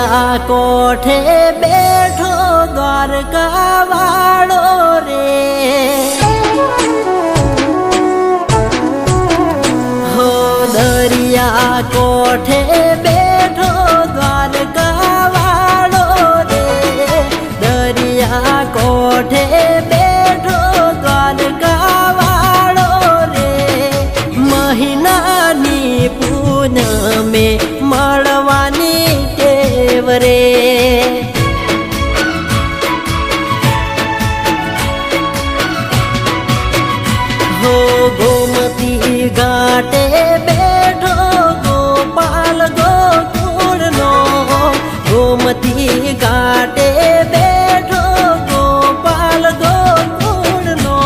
દરિયા કોઠે બેઠો દ્વારકા વાળો રે, હો દરિયા કોઠે બેઠો દ્વારકા વાળો રે, દરિયા કોઠે બેઠો દ્વારકા વાળો રે, મહિનાની પૂનમે મળવાની ટેવ રે, હો ગોમતી ઘાટે બેઠો ગોપાલ ગોકુળનો, ગોમતી ઘાટે બેઠો ગોપાલ ગોકુળનો,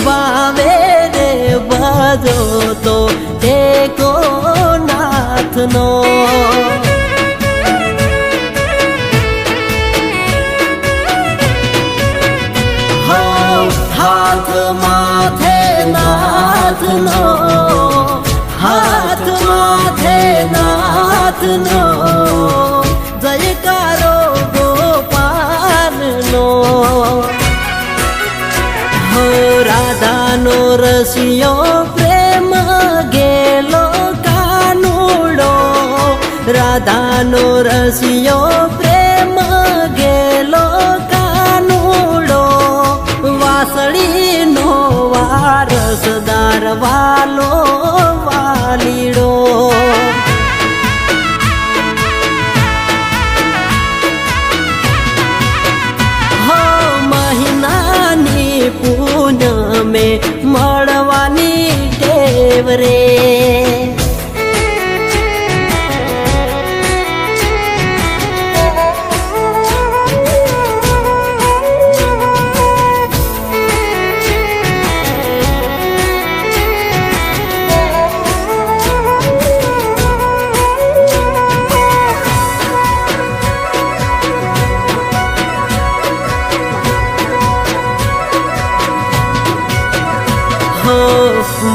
વાવે રે ભજો તો ટેકો નાથનો, હાથ માથે નાથનો, હાથ માથે નાથનો, જયકારો ગોપાલનો, હો રાધાનો રસિયો પ્રેમ ગેલો કાનુડો, રાધાનો રસિયો પ્રેમ ગેલો કાનુડો, વાસળીનો વારસદાર વાલો વાલીડો, હો મહિનાની પૂનમે મળવાની ટેવ રે,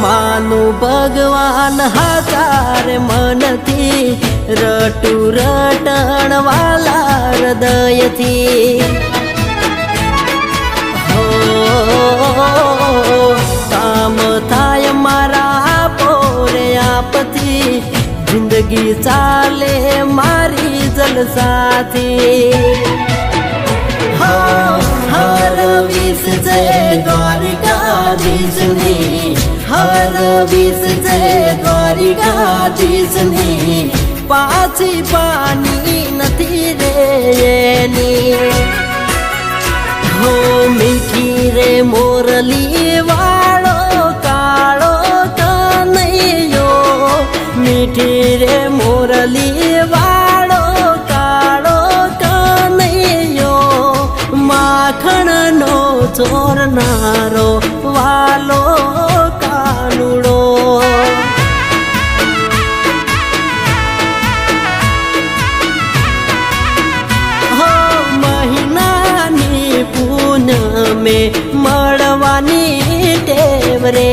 માનું ભગવાન હાચાર મનથી, રટુ રટણ વાલા હૃદયથી, હો કામ થાય મારા પોરે આપથી, જિંદગી ચાલે મારી જલસાથી, હો હર વિસ જય દ્વારકાધીશની, હર વિસ જય દ્વારિકાધીશની, પાછી પાની નથી રે એની, હો મીઠી રે મોરલી વાળો કાળો કનૈયો, મીઠી રે મોરલી વાળો કાળો કનૈયો, માખણનો ચોરનારો વાલો કાનુડો, હો મહિનાની પૂનમે મળવાની ટેવ રે,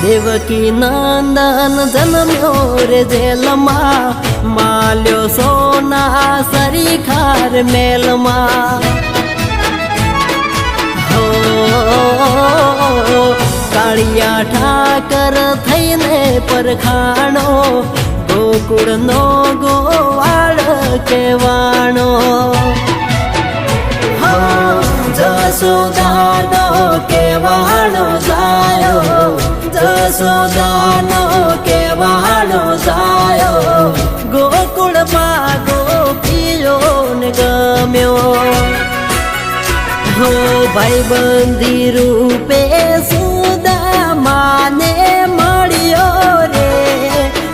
દેવકી નંદન જન્મ્યો રે જેલમાં, માલ્યો સોના સરીખાર મેલમાં, હો કાળિયા ઠાકર થઈને પરખાણો, ગોકુળનો ગોવાળ કહેવાણો, હો જશોદાનો કહેવાણો જાયો, જશોદાનો કહેવાણો જાયો, ગોકુળમાં ગોપીઓ ને ગમ્યો, હો ભાઈબંધી રૂપે સુદામાને મળ્યો રે,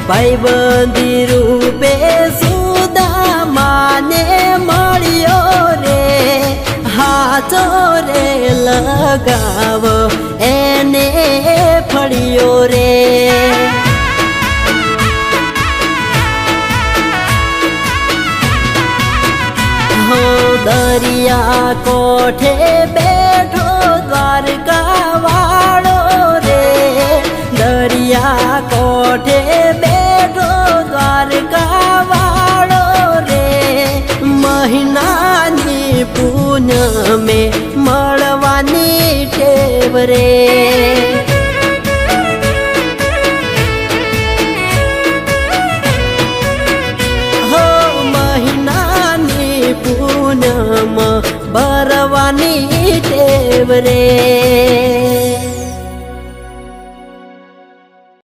ભાઈબંધી રૂપે સુદામાને મળ્યો રે, લગાવ એને ફળ્યો રે હો દરિયા કોઠે બેઠો દ્વારકા વાળો રે દરિયા કોઠે બેઠો દ્વારકા વાળો રે મહિનાની પૂનમે મળવાની ટેવ રે હો મહિનાની પૂનમ ભરવાની ટેવ રે